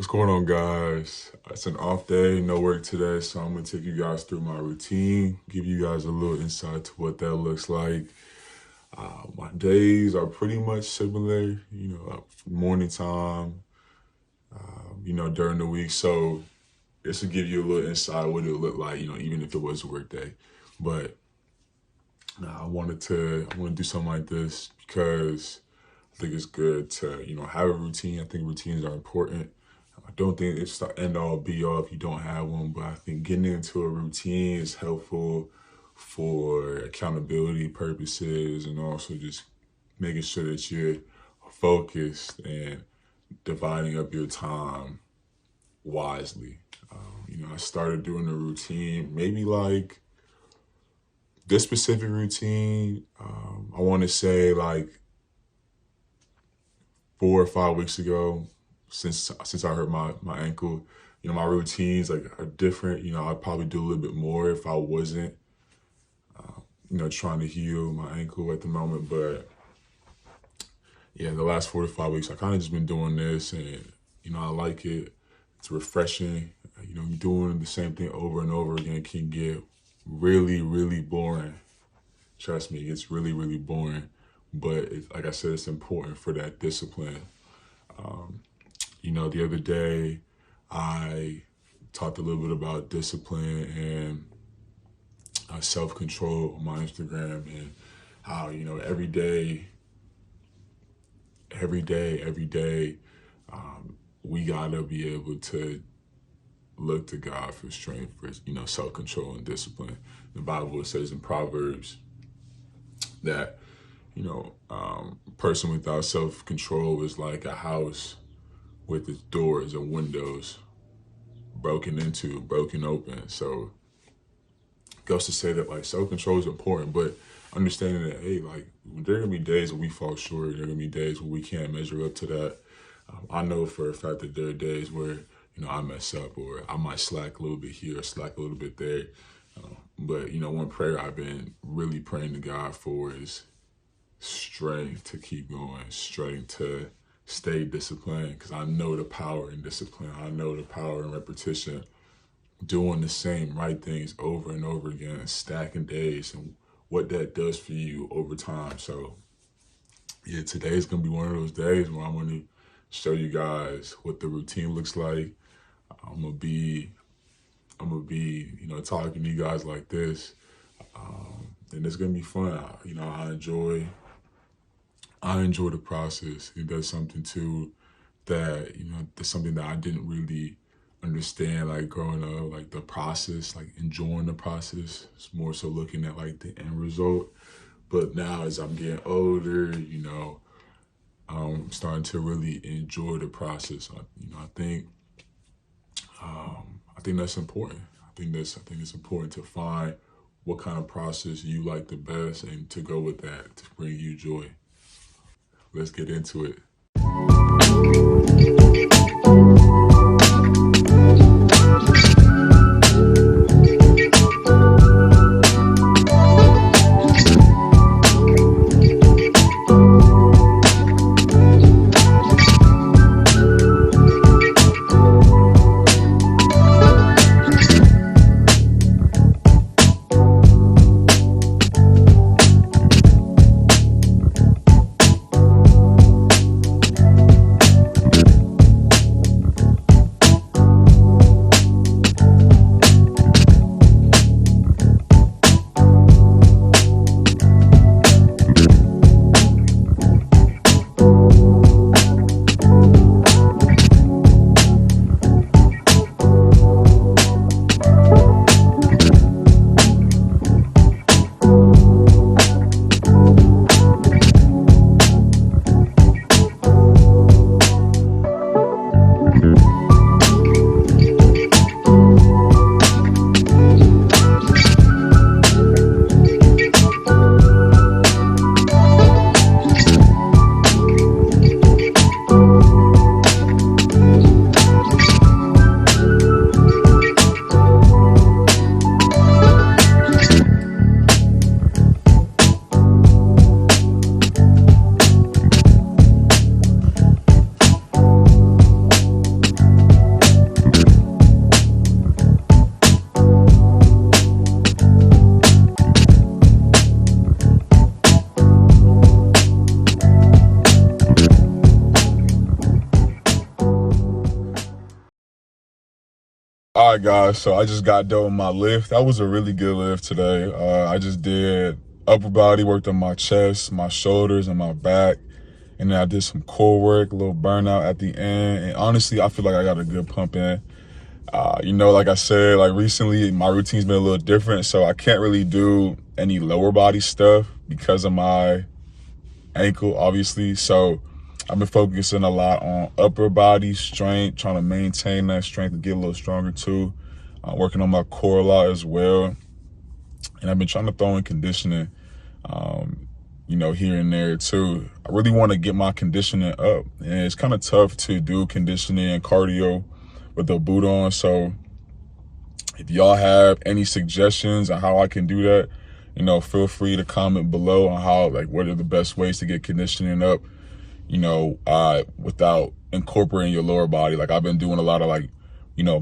What's going on, guys? It's an off day, no work today, so I'm gonna take you guys through my routine, give you guys a little insight to what that looks like. My days are pretty much similar, morning time, during the week. So this will give you a little insight what it look like, even if it was a work day. But I want to do something like this because I think it's good to, have a routine. I think routines are important. I don't think it's the end all be all if you don't have one, but I think getting into a routine is helpful for accountability purposes and also just making sure that you're focused and dividing up your time wisely. I started doing a routine, maybe like this specific routine, I want to say like 4 or 5 weeks ago, since I hurt my ankle. My routines like are different. I'd probably do a little bit more if I wasn't, trying to heal my ankle at the moment. But yeah, the last 4 to 5 weeks, I kind of just been doing this, and I like it. It's refreshing. Doing the same thing over and over again can get really, really boring. Trust me, it's really, really boring. But like I said, it's important for that discipline. The other day I talked a little bit about discipline and self-control on my Instagram, and how, every day, we gotta be able to look to God for strength, for, self-control and discipline. The Bible says in Proverbs that, person without self-control is like a house with its doors and windows broken into, broken open. So it goes to say that like self-control is important, but understanding that, hey, like there are gonna be days where we fall short, there are gonna be days where we can't measure up to that. I know for a fact that there are days where, I mess up, or I might slack a little bit here, slack a little bit there. But one prayer I've been really praying to God for is strength to keep going, strength to stay disciplined, because I know the power in discipline. I know the power in repetition, doing the same right things over and over again, stacking days, and what that does for you over time. So yeah, today's gonna be one of those days where I'm gonna show you guys what the routine looks like. I'm gonna be, talking to you guys like this, and it's gonna be fun. I enjoy the process. It does something too that, that's something that I didn't really understand, like growing up, like the process, like enjoying the process. It's more so looking at like the end result. But now as I'm getting older, I'm starting to really enjoy the process. I think that's important. I think it's important to find what kind of process you like the best and to go with that to bring you joy. Let's get into it. All right, guys, so I just got done with my lift. That was a really good lift today. I just did upper body, worked on my chest, my shoulders, and my back. And then I did some core work, a little burnout at the end. And honestly, I feel like I got a good pump in. Like I said, like recently, my routine's been a little different, so I can't really do any lower body stuff because of my ankle, obviously. So I've been focusing a lot on upper body strength, trying to maintain that strength and get a little stronger too. Working on my core a lot as well. And I've been trying to throw in conditioning, here and there too. I really want to get my conditioning up. And it's kind of tough to do conditioning and cardio with the boot on. So if y'all have any suggestions on how I can do that, feel free to comment below on what are the best ways to get conditioning up, without incorporating your lower body. Like I've been doing a lot of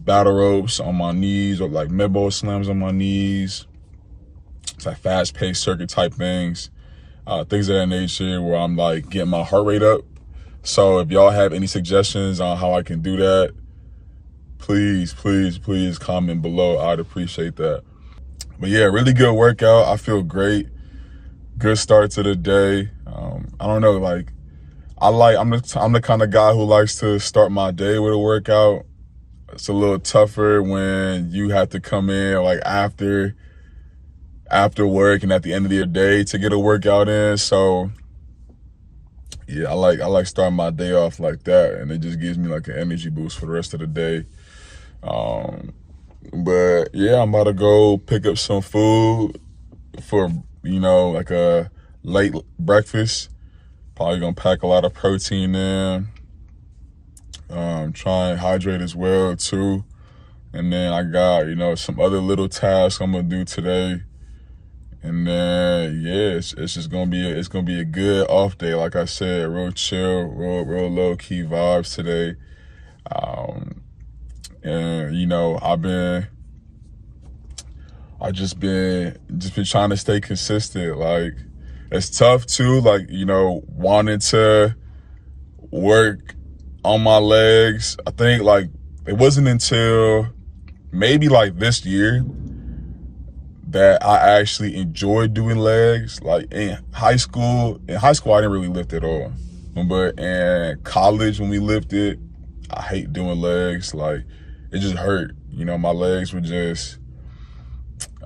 battle ropes on my knees or like med-ball slams on my knees. It's like fast-paced circuit type things, things of that nature where I'm like getting my heart rate up. So if y'all have any suggestions on how I can do that, please comment below. I'd appreciate that. But yeah, really good workout. I feel great. Good start to the day. I don't know, I'm the kind of guy who likes to start my day with a workout. It's a little tougher when you have to come in like after work and at the end of your day to get a workout in. So yeah, I like starting my day off like that, and it just gives me like an energy boost for the rest of the day. But yeah, I'm about to go pick up some food for, like a late breakfast. Probably gonna pack a lot of protein in. Try and hydrate as well too. And then I got, some other little tasks I'm gonna do today. And then yeah, it's just gonna be a good off day. Like I said, real chill, real low key vibes today. And I've just been trying to stay consistent. Like it's tough too, wanting to work on my legs. I think it wasn't until maybe this year that I actually enjoyed doing legs. Like in high school I didn't really lift at all. But in college when we lifted, I hate doing legs. Like it just hurt. My legs were just,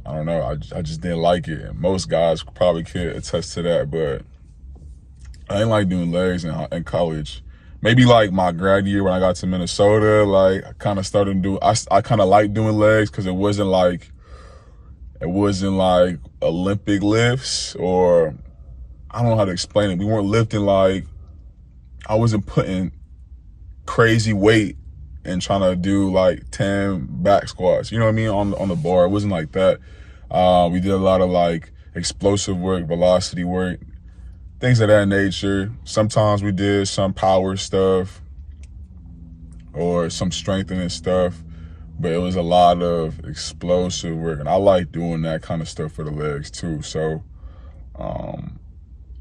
I don't know, I just didn't like it. And most guys probably could attest to that, but I didn't like doing legs in college. Maybe my grad year when I got to Minnesota, I kind of started to I kind of liked doing legs because it wasn't like Olympic lifts, or I don't know how to explain it. We weren't lifting I wasn't putting crazy weight and trying to do 10 back squats, you know what I mean, on the bar. It wasn't like that. We did a lot of explosive work, velocity work, things of that nature. Sometimes we did some power stuff or some strengthening stuff, but it was a lot of explosive work, and I like doing that kind of stuff for the legs too. So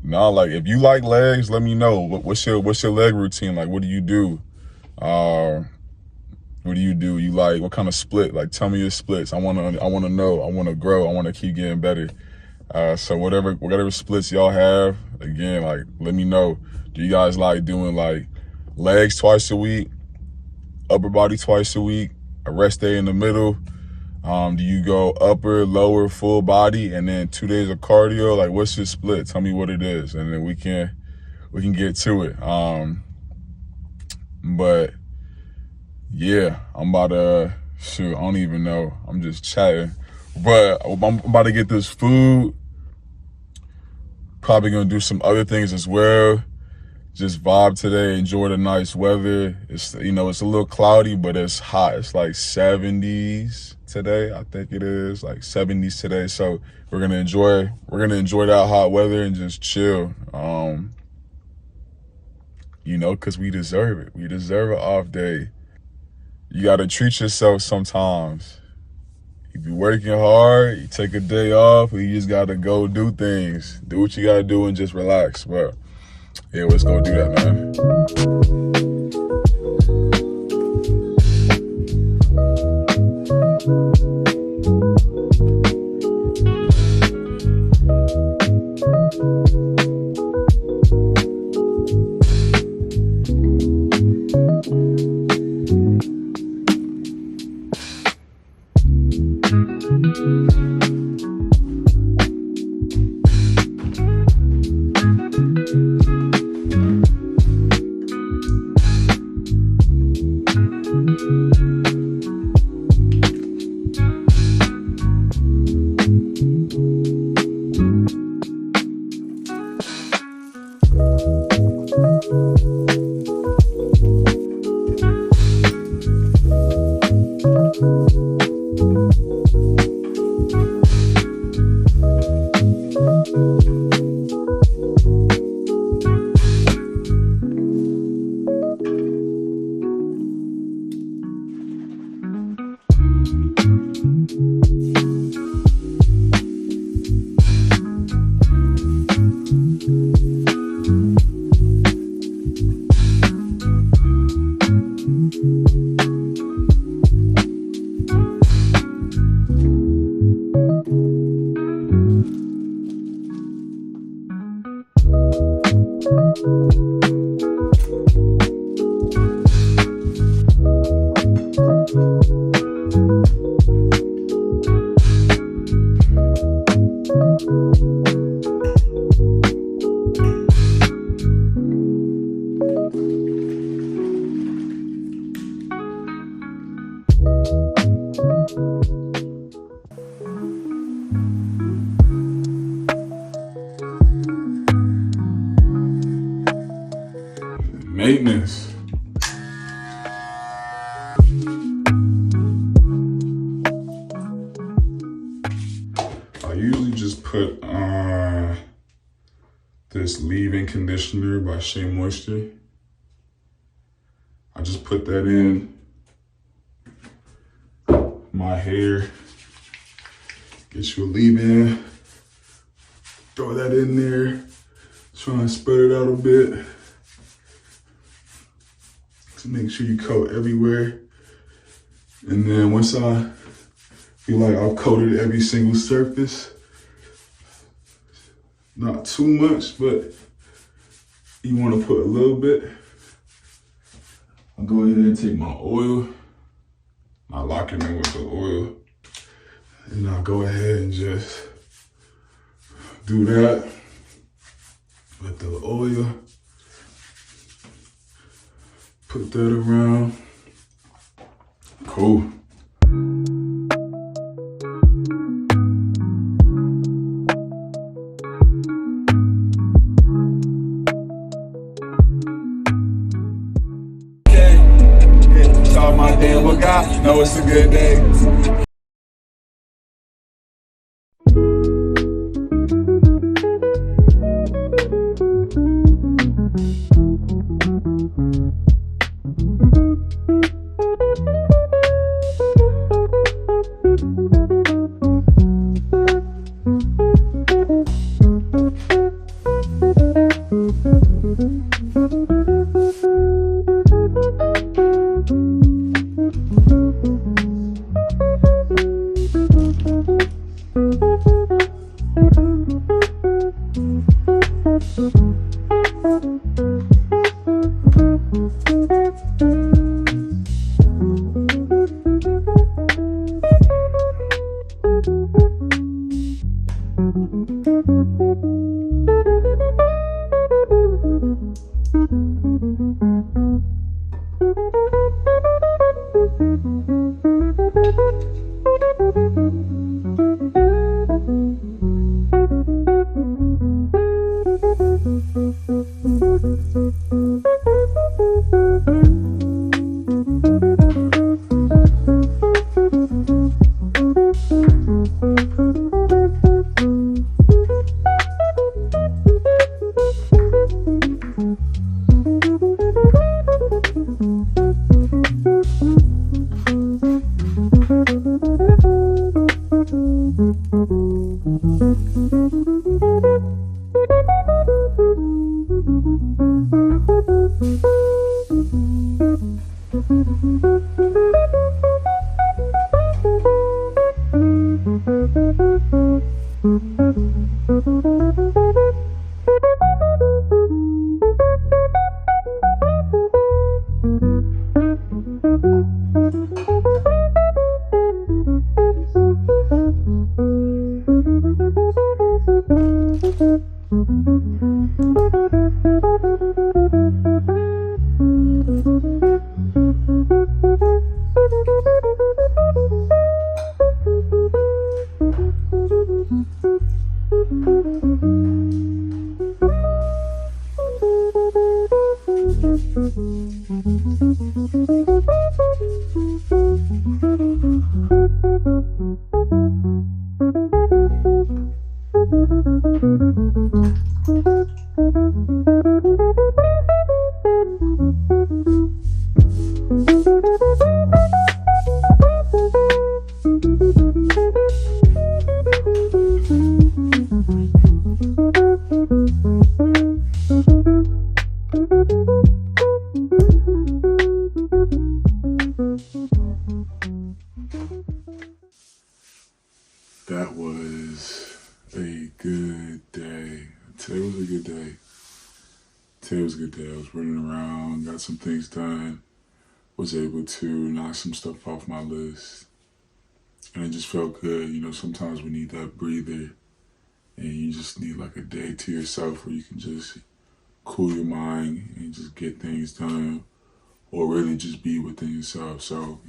if you like legs, let me know. What's your leg routine? What do you do? What do you do? What kind of split? Tell me your splits. I wanna know. I wanna grow. I wanna keep getting better. So whatever splits y'all have, again, let me know. Do you guys like doing legs twice a week, upper body twice a week, a rest day in the middle? Do you go upper, lower, full body, and then 2 days of cardio? What's your split? Tell me what it is, and then we can get to it. But yeah, I'm about to, I don't even know. I'm just chatting. But I'm about to get this food. Probably gonna do some other things as well. Just vibe today, enjoy the nice weather. It's it's a little cloudy, but it's hot. It's 70s today, I think it is, 70s today. So we're gonna enjoy that hot weather and just chill. Cause we deserve it. We deserve an off day. You gotta treat yourself sometimes. If you're working hard, you take a day off, or you just gotta go do things. Do what you gotta do and just relax. But yeah, let's go do that, man. Maintenance. I usually just put this leave-in conditioner by Shea Moisture. I just put that in my hair. Get you a leave-in. Throw that in there. Try and spread it out a bit. To make sure you coat everywhere. And then once I feel like I've coated every single surface, not too much, but you want to put a little bit, I'll go ahead and take my oil. I lock it in with the oil. And I'll go ahead and just do that with the oil. Put that around. Cool. Start my day with God, know it's a good day. That was a good day. Today was a good day. Today was a good day. I was running around, got some things done. was able to knock some stuff off my list. And it just felt good. You know, sometimes we need that breather and you just need like a day to yourself where you can just cool your mind and just get things done or really just be within yourself. So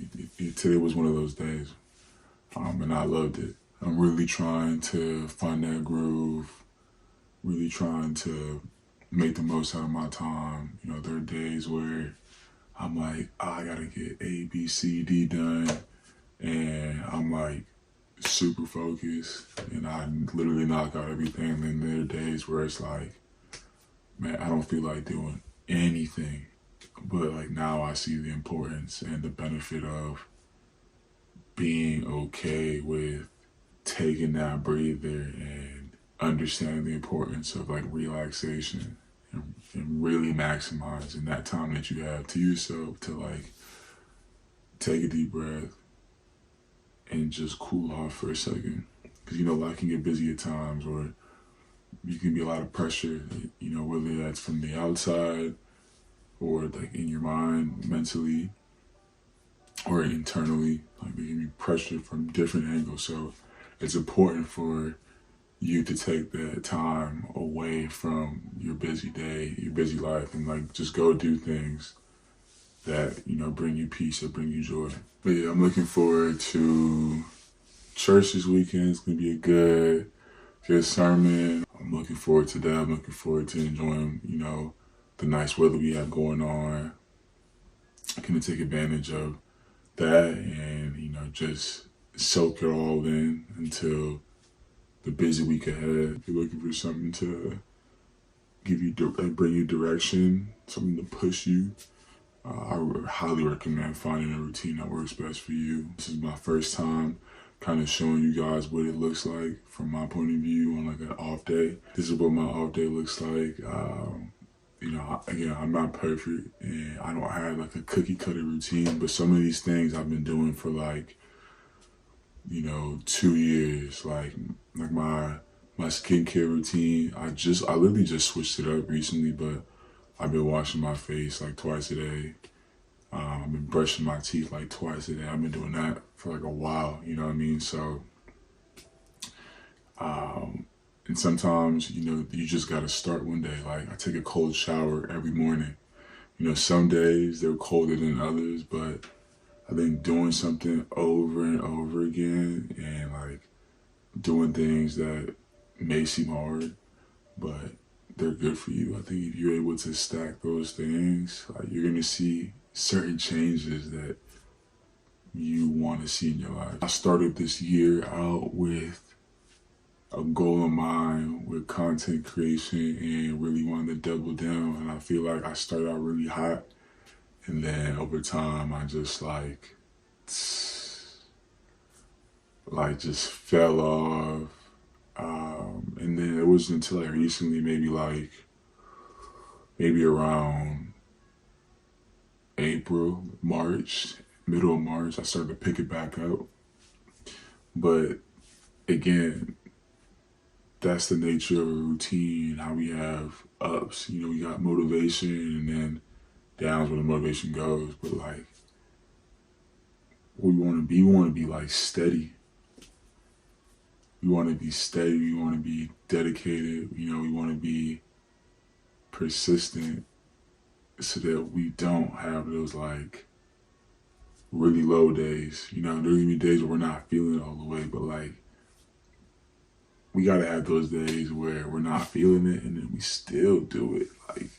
today was one of those days, and I loved it. I'm really trying to find that groove, really trying to make the most out of my time. You know, there are days where I'm like, oh, I gotta get A, B, C, D done, and I'm like super focused, and I literally knock out everything. And then there are days where it's like, man, I don't feel like doing anything. But like now I see the importance and the benefit of being okay with taking that breather and understanding the importance of like relaxation and really maximizing that time that you have to yourself to like take a deep breath and just cool off for a second. Because, you know, life can get busy at times, or you can be a lot of pressure, you know, whether that's from the outside or like in your mind, mentally, or internally. Like there can be pressure from different angles. So it's important for you to take that time away from your busy day, your busy life, and like just go do things that, you know, bring you peace or bring you joy. But yeah, I'm looking forward to church this weekend. It's gonna be a good sermon. I'm looking forward to that. I'm looking forward to enjoying, you know, the nice weather we have going on. I'm gonna take advantage of that and, you know, just soak it all in until the busy week ahead. If you're looking for something to give you, bring you direction, something to push you, I would highly recommend finding a routine that works best for you. This is my first time kind of showing you guys what it looks like from my point of view on like an off day. This is what my off day looks like. You know, again, I'm not perfect and I don't have like a cookie cutter routine, but some of these things I've been doing for like, you know, 2 years. Like my skincare routine, I literally just switched it up recently, but I've been washing my face like twice a day. I've been brushing my teeth like twice a day. I've been doing that for like a while, you know what I mean? So, and sometimes, you know, you just gotta start one day. Like I take a cold shower every morning. You know, some days they're colder than others, but I think doing something over and over again and like doing things that may seem hard, but they're good for you. I think if you're able to stack those things, like you're gonna see certain changes that you want to see in your life. I started this year out with a goal in mind with content creation and really wanted to double down. And I feel like I started out really hot, and then over time I just just fell off. And then it wasn't until like recently, maybe around April, March, middle of March, I started to pick it back up. But again, that's the nature of a routine, how we have ups. You know, we got motivation and then downs when the motivation goes. But like, what we want to be like steady. We want to be steady. We want to be dedicated. You know, we want to be persistent so that we don't have those like really low days. You know, there's gonna be days where we're not feeling it all the way, but like we gotta have those days where we're not feeling it and then we still do it. Like,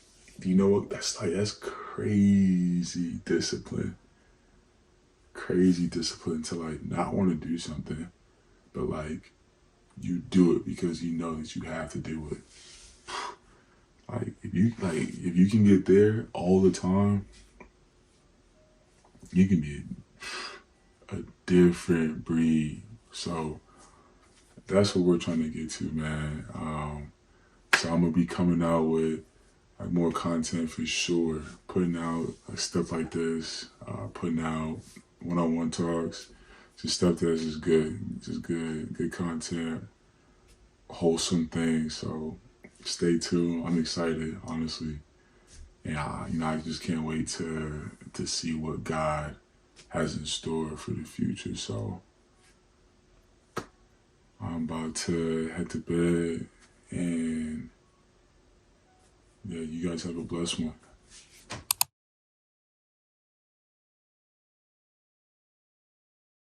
you know what? That's crazy discipline. Crazy discipline to like not want to do something, but like you do it because you know that you have to do it. Like if you can get there all the time, you can be a different breed. So that's what we're trying to get to, man. So I'm gonna be coming out with like more content for sure, putting out like stuff like this, putting out one-on-one talks, just stuff that's just good content, wholesome things. So stay tuned. I'm excited, honestly. And I just can't wait to see what God has in store for the future. So I'm about to head to bed, and yeah, you guys have a blessed one.